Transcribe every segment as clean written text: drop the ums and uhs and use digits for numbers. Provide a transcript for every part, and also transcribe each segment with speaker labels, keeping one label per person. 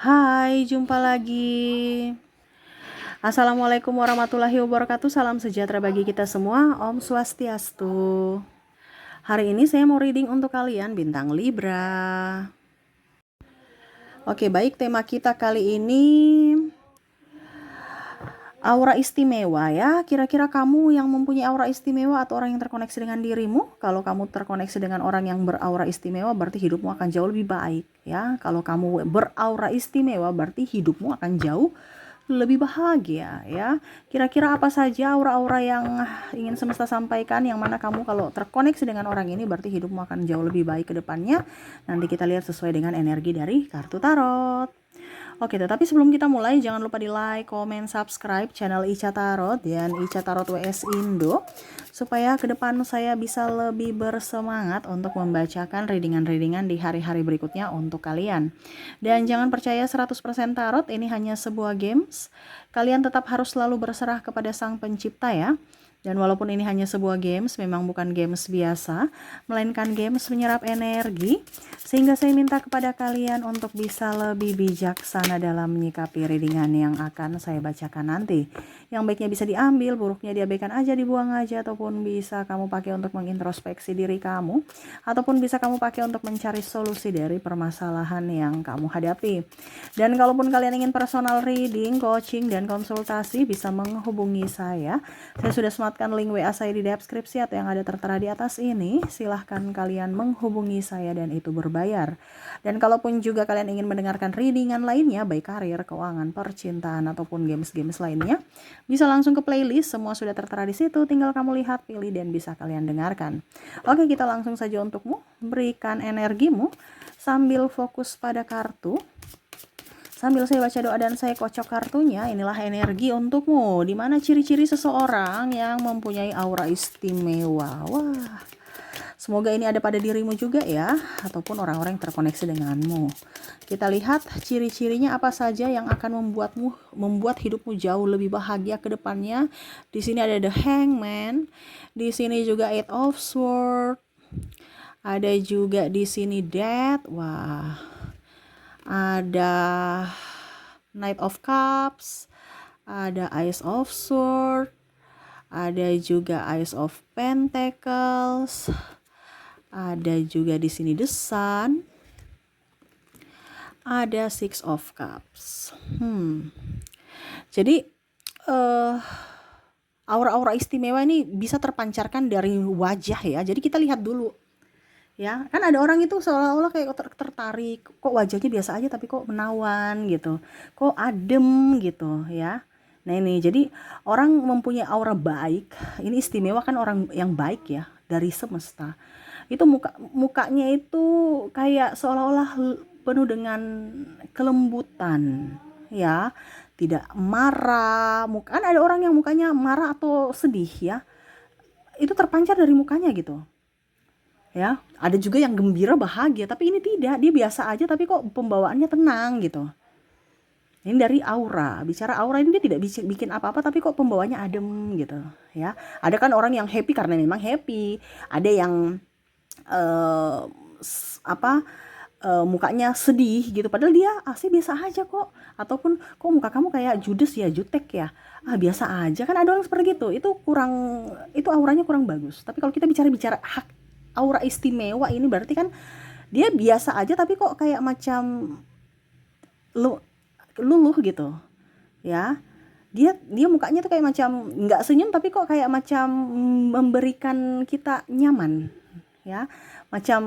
Speaker 1: Hai, jumpa lagi. Assalamualaikum warahmatullahi wabarakatuh. Salam sejahtera bagi kita semua. Om Swastiastu. Hari ini saya mau reading untuk kalian bintang Libra. Oke, baik, tema kita kali ini aura istimewa ya. Kira-kira kamu yang mempunyai aura istimewa atau orang yang terkoneksi dengan dirimu? Kalau kamu terkoneksi dengan orang yang beraura istimewa, berarti hidupmu akan jauh lebih baik ya. Kalau kamu beraura istimewa, berarti hidupmu akan jauh lebih bahagia ya. Kira-kira apa saja aura-aura yang ingin semesta sampaikan, yang mana kamu kalau terkoneksi dengan orang ini berarti hidupmu akan jauh lebih baik ke depannya. Nanti kita lihat sesuai dengan energi dari kartu tarot. Oke, tetapi sebelum kita mulai, jangan lupa di like, komen, subscribe channel Ica Tarot dan Ica Tarot WS Indo, supaya ke depan saya bisa lebih bersemangat untuk membacakan readingan-readingan di hari-hari berikutnya untuk kalian. Dan jangan percaya 100% tarot, ini hanya sebuah games. Kalian tetap harus selalu berserah kepada Sang Pencipta ya. Dan walaupun ini hanya sebuah games, memang bukan games biasa, melainkan games menyerap energi, sehingga saya minta kepada kalian untuk bisa lebih bijaksana dalam menyikapi readingan yang akan saya bacakan nanti. Yang baiknya bisa diambil, buruknya diabaikan aja, dibuang aja, ataupun bisa kamu pakai untuk mengintrospeksi diri kamu, ataupun bisa kamu pakai untuk mencari solusi dari permasalahan yang kamu hadapi. Dan kalaupun kalian ingin personal reading, coaching, dan konsultasi, bisa menghubungi saya. Saya sudah sematkan link WA saya di deskripsi atau yang ada tertera di atas ini. Silahkan kalian menghubungi saya dan itu berbayar. Dan kalaupun juga kalian ingin mendengarkan readingan lainnya, baik karir, keuangan, percintaan, ataupun games-games lainnya, bisa langsung ke playlist. Semua sudah tertera di situ. Tinggal kamu lihat, pilih, dan bisa kalian dengarkan. Oke, kita langsung saja untukmu. Berikan energimu sambil fokus pada kartu. Sambil saya baca doa dan saya kocok kartunya, inilah energi untukmu. Dimana ciri-ciri seseorang yang mempunyai aura istimewa. Wah, semoga ini ada pada dirimu juga ya, ataupun orang-orang yang terkoneksi denganmu. Kita lihat ciri-cirinya apa saja yang akan membuat hidupmu jauh lebih bahagia ke depannya. Di sini ada the Hangman, di sini juga Eight of Swords, ada juga di sini Death. Wah, ada Knight of Cups, ada Ace of Swords, ada juga Ace of Pentacles, ada juga di sini The Sun, ada Six of Cups. Jadi aura-aura istimewa ini bisa terpancarkan dari wajah ya. Jadi kita lihat dulu. Ya, kan ada orang itu seolah-olah kayak tertarik, kok wajahnya biasa aja tapi kok menawan gitu, kok adem gitu ya. Nah ini, jadi orang mempunyai aura baik, ini istimewa kan orang yang baik ya, dari semesta. Itu mukanya itu kayak seolah-olah penuh dengan kelembutan ya, tidak marah. Kan ada orang yang mukanya marah atau sedih ya, itu terpancar dari mukanya gitu. Ya, ada juga yang gembira bahagia, tapi ini tidak, dia biasa aja tapi kok pembawaannya tenang gitu. Ini dari aura, bicara aura ini dia tidak bikin apa-apa tapi kok pembawaannya adem gitu ya. Ada kan orang yang happy karena memang happy, ada yang mukanya sedih gitu padahal dia asli biasa aja kok, ataupun kok muka kamu kayak judes ya, jutek ya, biasa aja. Kan ada orang seperti itu itu auranya kurang bagus. Tapi kalau kita bicara aura istimewa ini berarti kan dia biasa aja tapi kok kayak macam luluh gitu ya. Dia mukanya tuh kayak macam nggak senyum tapi kok kayak macam memberikan kita nyaman ya, macam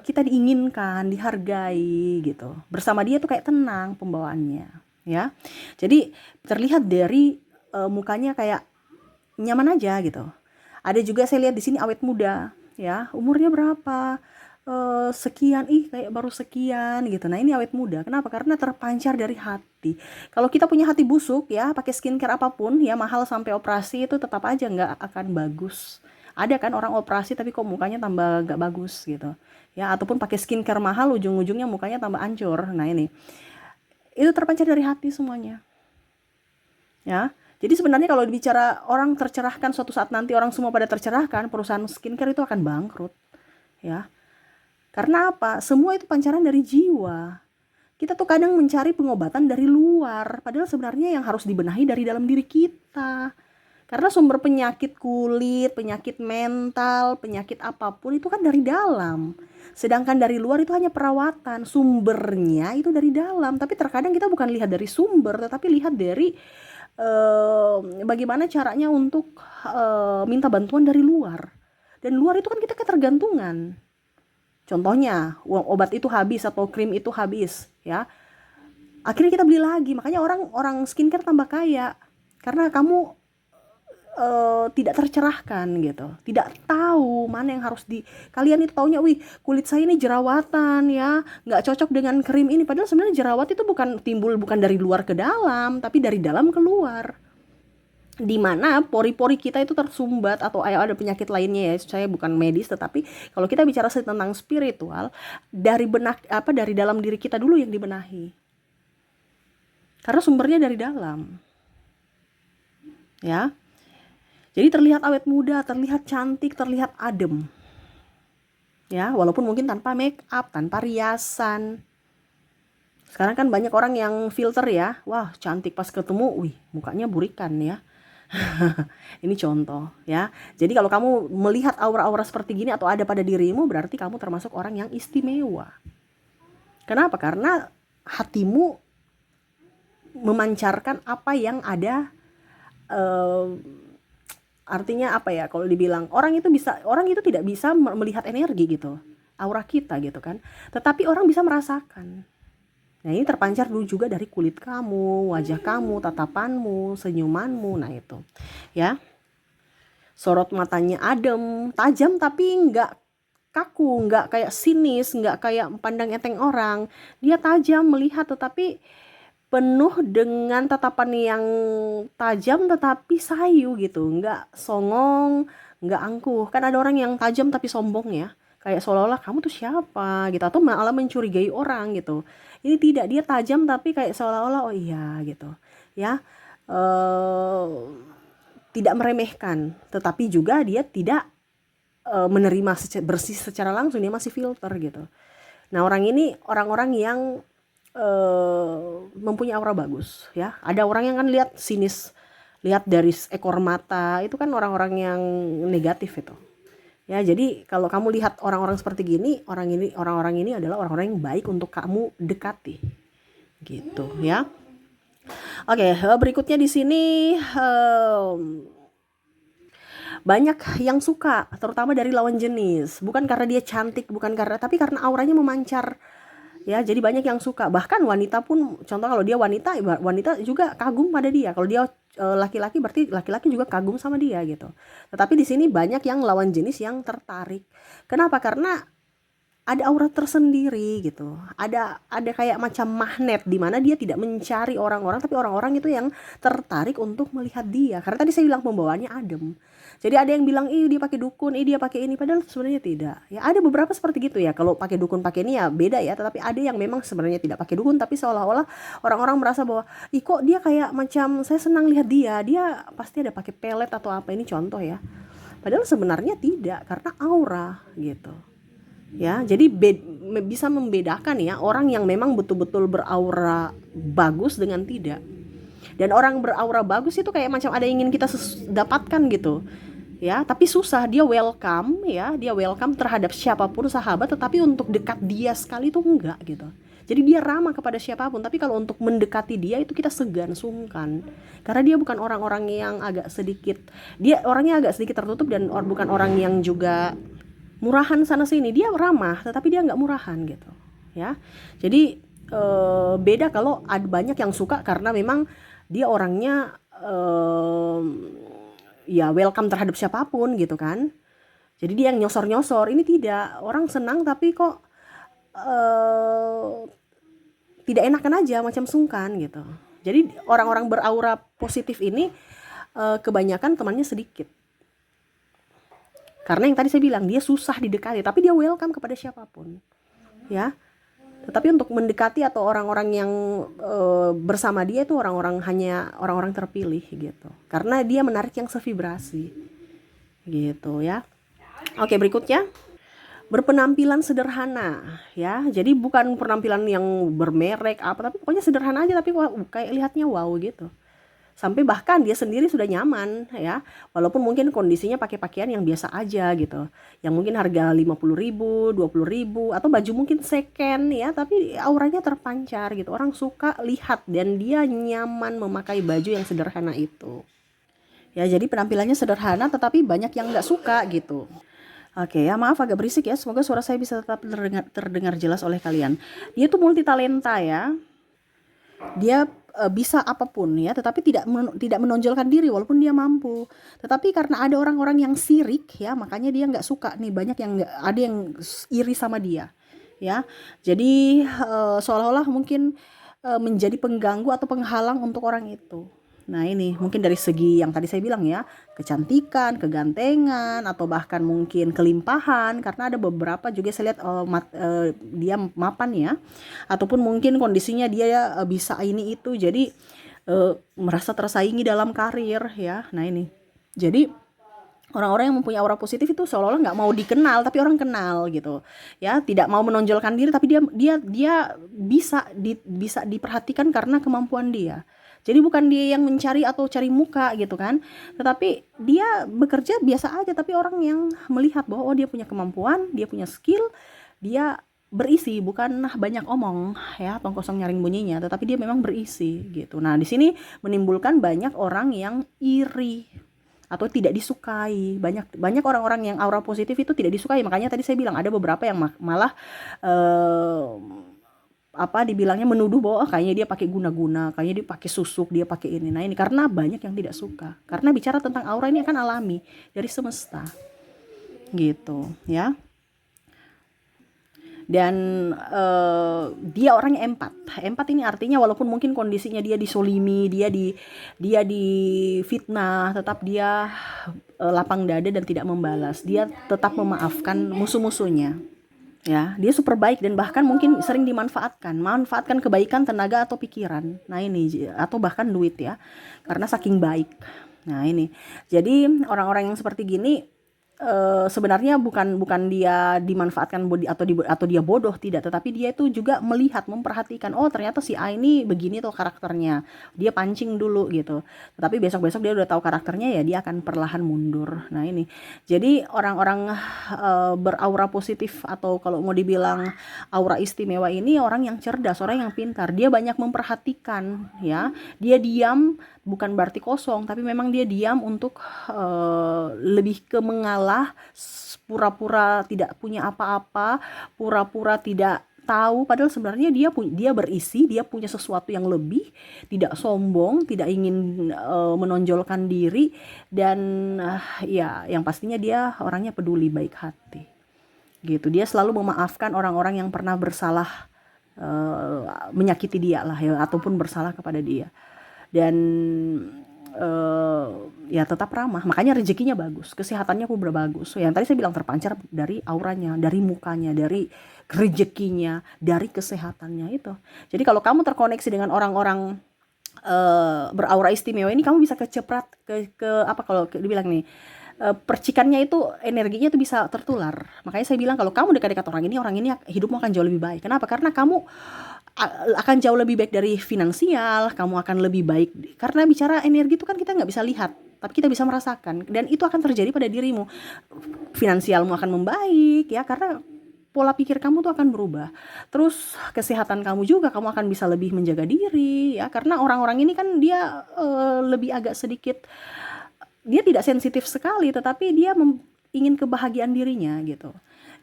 Speaker 1: kita diinginkan, dihargai gitu. Bersama dia tuh kayak tenang pembawaannya ya. Jadi terlihat dari mukanya kayak nyaman aja gitu. Ada juga saya lihat di sini awet muda ya, umurnya berapa, sekian, kayak baru sekian gitu. Nah ini awet muda, kenapa? Karena terpancar dari hati. Kalau kita punya hati busuk ya, pakai skincare apapun ya, mahal sampai operasi, itu tetap aja nggak akan bagus. Ada kan orang operasi tapi kok mukanya tambah nggak bagus gitu ya, ataupun pakai skincare mahal ujung-ujungnya mukanya tambah hancur. Nah ini, itu terpancar dari hati semuanya ya. Jadi sebenarnya kalau bicara orang tercerahkan, suatu saat nanti orang semua pada tercerahkan, perusahaan skincare itu akan bangkrut ya. Karena apa? Semua itu pancaran dari jiwa. Kita tuh kadang mencari pengobatan dari luar, padahal sebenarnya yang harus dibenahi dari dalam diri kita. Karena sumber penyakit kulit, penyakit mental, penyakit apapun itu kan dari dalam. Sedangkan dari luar itu hanya perawatan, sumbernya itu dari dalam. Tapi terkadang kita bukan lihat dari sumber, tetapi lihat dari bagaimana caranya untuk minta bantuan dari luar. Dan luar itu kan kita ketergantungan. Contohnya, obat itu habis atau krim itu habis, ya. Akhirnya kita beli lagi. Makanya orang skincare tambah kaya karena kamu tidak tercerahkan gitu, tidak tahu mana yang harus kalian itu taunya, wih kulit saya ini jerawatan ya, nggak cocok dengan krim ini, padahal sebenarnya jerawat itu timbul bukan dari luar ke dalam, tapi dari dalam keluar, di mana pori-pori kita itu tersumbat atau ada penyakit lainnya ya. Saya bukan medis, tetapi kalau kita bicara tentang spiritual, dari dalam diri kita dulu yang dibenahi, karena sumbernya dari dalam, ya. Jadi terlihat awet muda, terlihat cantik, terlihat adem. Ya, walaupun mungkin tanpa make up, tanpa riasan. Sekarang kan banyak orang yang filter ya. Wah, cantik pas ketemu, wih, mukanya burikan ya. Ini contoh ya. Jadi kalau kamu melihat aura-aura seperti gini atau ada pada dirimu, berarti kamu termasuk orang yang istimewa. Kenapa? Karena hatimu memancarkan apa yang ada. Artinya apa ya, kalau dibilang orang itu tidak bisa melihat energi gitu, aura kita gitu kan, tetapi orang bisa merasakan. Nah ini terpancar dulu juga dari kulit kamu, wajah kamu, tatapanmu, senyumanmu. Nah itu ya, sorot matanya adem, tajam tapi nggak kaku, nggak kayak sinis, nggak kayak pandang enteng orang. Dia tajam melihat tetapi penuh dengan tatapan yang tajam tetapi sayu gitu, nggak songong, nggak angkuh. Kan ada orang yang tajam tapi sombong ya, kayak seolah-olah kamu tuh siapa gitu, atau malah mencurigai orang gitu. Ini tidak, dia tajam tapi kayak seolah-olah oh iya gitu ya, tidak meremehkan, tetapi juga dia tidak menerima bersih secara langsung, dia masih filter gitu. Nah orang-orang yang mempunyai aura bagus ya. Ada orang yang kan lihat sinis, lihat dari ekor mata, itu kan orang-orang yang negatif itu ya. Jadi kalau kamu lihat orang-orang seperti gini, orang-orang ini adalah orang-orang yang baik untuk kamu dekati gitu ya. Oke, berikutnya di sini banyak yang suka, terutama dari lawan jenis, bukan karena dia cantik, tapi karena auranya memancar. Ya, jadi banyak yang suka. Bahkan wanita pun, contoh kalau dia wanita juga kagum pada dia. Kalau dia laki-laki, berarti laki-laki juga kagum sama dia gitu. Tetapi di sini banyak yang lawan jenis yang tertarik. Kenapa? Karena ada aura tersendiri gitu. Ada kayak macam magnet di mana dia tidak mencari orang-orang, tapi orang-orang itu yang tertarik untuk melihat dia. Karena tadi saya bilang pembawaannya adem. Jadi ada yang bilang, dia pakai dukun, dia pakai ini, padahal sebenarnya tidak. Ya ada beberapa seperti gitu ya. Kalau pakai dukun pakai ini ya beda ya. Tetapi ada yang memang sebenarnya tidak pakai dukun, tapi seolah-olah orang-orang merasa bahwa, kok dia kayak macam saya senang lihat dia pasti ada pakai pelet atau apa. Ini contoh ya. Padahal sebenarnya tidak, karena aura gitu. Ya, jadi bisa membedakan ya orang yang memang betul-betul beraura bagus dengan tidak. Dan orang beraura bagus itu kayak macam ada yang ingin kita dapatkan gitu ya, tapi susah, dia welcome terhadap siapapun sahabat, tetapi untuk dekat dia sekali itu enggak gitu. Jadi dia ramah kepada siapapun, tapi kalau untuk mendekati dia itu kita segan, sungkan, karena dia bukan orang-orang yang dia orangnya agak sedikit tertutup, dan bukan orang yang juga murahan sana sini. Dia ramah tetapi dia nggak murahan gitu ya. Jadi beda kalau ada banyak yang suka karena memang dia orangnya ya welcome terhadap siapapun gitu kan. Jadi dia yang nyosor-nyosor. Ini tidak, orang senang tapi kok tidak enakan aja, macam sungkan gitu. Jadi orang-orang beraura positif ini kebanyakan temannya sedikit. Karena yang tadi saya bilang, dia susah didekati, tapi dia welcome kepada siapapun ya. Tetapi untuk mendekati atau orang-orang yang bersama dia itu hanya orang-orang terpilih gitu, karena dia menarik yang sevibrasi gitu ya. Oke, berikutnya
Speaker 2: berpenampilan sederhana ya. Jadi bukan penampilan yang bermerek apa, tapi pokoknya sederhana aja, tapi kayak lihatnya wow gitu. Sampai bahkan dia sendiri sudah nyaman ya, walaupun mungkin kondisinya pakai pakaian yang biasa aja gitu, yang mungkin harga 50.000, 20.000, atau baju mungkin second ya, tapi auranya terpancar gitu, orang suka lihat dan dia nyaman memakai baju yang sederhana itu.
Speaker 1: Ya, jadi penampilannya sederhana tetapi banyak yang nggak suka gitu. Oke ya, maaf agak berisik ya. Semoga suara saya bisa tetap terdengar jelas oleh kalian. Dia tuh multi talenta ya. Dia bisa apapun ya, tetapi tidak menonjolkan diri walaupun dia mampu. Tetapi karena ada orang-orang yang sirik ya, makanya dia nggak suka nih. Banyak yang ada yang iri sama dia ya. Jadi seolah-olah mungkin menjadi pengganggu atau penghalang untuk orang itu. Nah ini mungkin dari segi yang tadi saya bilang ya, kecantikan, kegantengan, atau bahkan mungkin kelimpahan, karena ada beberapa juga saya lihat dia mapan ya, ataupun mungkin kondisinya dia bisa ini itu, jadi merasa tersaingi dalam karir ya. Nah ini, jadi orang-orang yang mempunyai aura positif itu seolah-olah nggak mau dikenal tapi orang kenal gitu ya, tidak mau menonjolkan diri tapi dia bisa diperhatikan karena kemampuan dia. Jadi bukan dia yang mencari atau cari muka gitu kan, tetapi dia bekerja biasa aja tapi orang yang melihat bahwa oh dia punya kemampuan, dia punya skill, dia berisi, bukan banyak omong ya, tong kosong nyaring bunyinya, tetapi dia memang berisi gitu. Nah di sini menimbulkan banyak orang yang iri atau tidak disukai. Banyak orang-orang yang aura positif itu tidak disukai. Makanya tadi saya bilang ada beberapa yang malah eh, dibilangnya menuduh bahwa kayaknya dia pakai guna-guna, kayaknya dia pakai susuk, dia pakai ini. Nah ini karena banyak yang tidak suka. Karena bicara tentang aura ini akan alami dari semesta, gitu ya. Dan dia orangnya empat ini artinya walaupun mungkin kondisinya dia disolimi, dia di fitnah, tetap dia lapang dada dan tidak membalas, dia tetap memaafkan musuh-musuhnya ya. Dia super baik dan bahkan mungkin sering manfaatkan kebaikan, tenaga atau pikiran, nah ini, atau bahkan duit ya, karena saking baik. Nah ini, jadi orang-orang yang seperti gini sebenarnya bukan dia dimanfaatkan atau dia bodoh, tidak, tetapi dia itu juga melihat, memperhatikan, oh ternyata si A ini begini tuh karakternya, dia pancing dulu gitu, tetapi besok-besok dia udah tahu karakternya ya, dia akan perlahan mundur. Nah ini, jadi orang-orang beraura positif atau kalau mau dibilang aura istimewa ini orang yang cerdas, orang yang pintar, dia banyak memperhatikan ya, dia diam bukan berarti kosong, tapi memang dia diam untuk lebih ke mengalah, pura-pura tidak punya apa-apa, pura-pura tidak tahu, padahal sebenarnya dia berisi, dia punya sesuatu yang lebih, tidak sombong, tidak ingin menonjolkan diri, dan ya yang pastinya dia orangnya peduli, baik hati gitu. Dia selalu memaafkan orang-orang yang pernah bersalah, menyakiti dia lah ya, ataupun bersalah kepada dia. Dan ya tetap ramah, makanya rezekinya bagus, kesehatannya pun bagus. So, yang tadi saya bilang terpancar dari auranya, dari mukanya, dari rezekinya, dari kesehatannya itu. Jadi kalau kamu terkoneksi dengan orang-orang beraura istimewa ini, kamu bisa keceprat ke apa, kalau dibilang nih, percikannya itu, energinya itu bisa tertular. Makanya saya bilang kalau kamu dekat-dekat orang ini hidupmu akan jauh lebih baik. Kenapa? Karena kamu akan jauh lebih baik dari finansial, kamu akan lebih baik, karena bicara energi itu kan kita nggak bisa lihat, tapi kita bisa merasakan, dan itu akan terjadi pada dirimu. Finansialmu akan membaik ya, karena pola pikir kamu tuh akan berubah. Terus kesehatan kamu juga, kamu akan bisa lebih menjaga diri ya, karena orang-orang ini kan dia lebih agak sedikit, dia tidak sensitif sekali, tetapi dia ingin kebahagiaan dirinya gitu.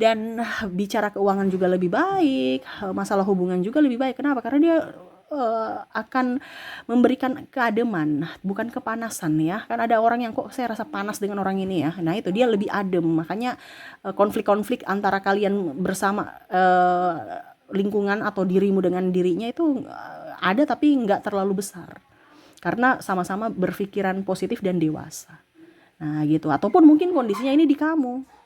Speaker 1: Dan bicara keuangan juga lebih baik, masalah hubungan juga lebih baik. Kenapa? Karena dia akan memberikan keademan, bukan kepanasan ya. Kan ada orang yang kok saya rasa panas dengan orang ini ya. Nah itu dia lebih adem. Makanya konflik-konflik antara kalian bersama, lingkungan atau dirimu dengan dirinya itu ada tapi nggak terlalu besar. Karena sama-sama berpikiran positif dan dewasa. Nah gitu. Ataupun mungkin kondisinya ini di kamu.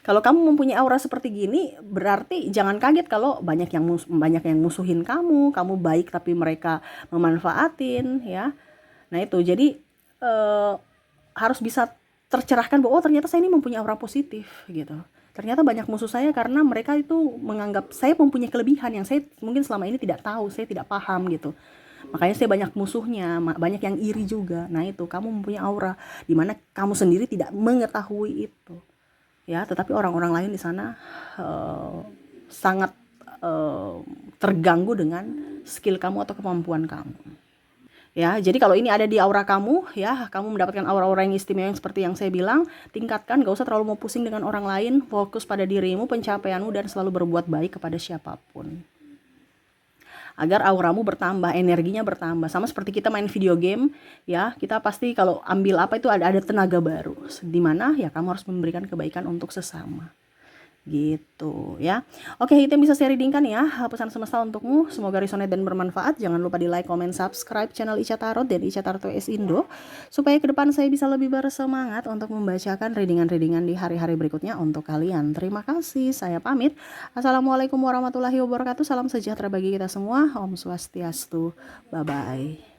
Speaker 1: Kalau kamu mempunyai aura seperti gini, berarti jangan kaget kalau banyak yang musuhin kamu. Kamu baik tapi mereka memanfaatin ya. Nah itu, jadi harus bisa tercerahkan bahwa oh ternyata saya ini mempunyai aura positif gitu.
Speaker 2: Ternyata banyak musuh saya karena mereka itu menganggap saya mempunyai kelebihan yang saya mungkin selama ini tidak tahu, saya tidak paham gitu. Makanya saya banyak musuhnya, banyak yang iri juga. Nah itu, kamu mempunyai aura di mana kamu sendiri tidak mengetahui itu. Ya, tetapi orang-orang lain di sana sangat terganggu dengan skill kamu atau kemampuan kamu. Ya, jadi kalau ini ada di aura kamu, ya, kamu mendapatkan aura-aura yang istimewa yang seperti yang saya bilang, tingkatkan, gak usah terlalu mau pusing dengan orang lain, fokus pada dirimu, pencapaianmu, dan selalu berbuat baik kepada siapapun. Agar auramu bertambah, energinya bertambah. Sama seperti kita main video game, ya, kita pasti kalau ambil apa itu ada tenaga baru. Dimana ya kamu harus memberikan kebaikan untuk sesama. Gitu ya. Oke, itu yang bisa saya readingkan ya, pesan semesta untukmu. Semoga resonate dan bermanfaat. Jangan lupa di like, comment, subscribe channel Ica Tarot dan Ica Tarot S Indo, supaya ke depan saya bisa lebih bersemangat untuk membacakan readingan-readingan di hari-hari berikutnya untuk kalian. Terima kasih, saya pamit. Assalamualaikum warahmatullahi wabarakatuh. Salam sejahtera bagi kita semua. Om Swastiastu. Bye bye.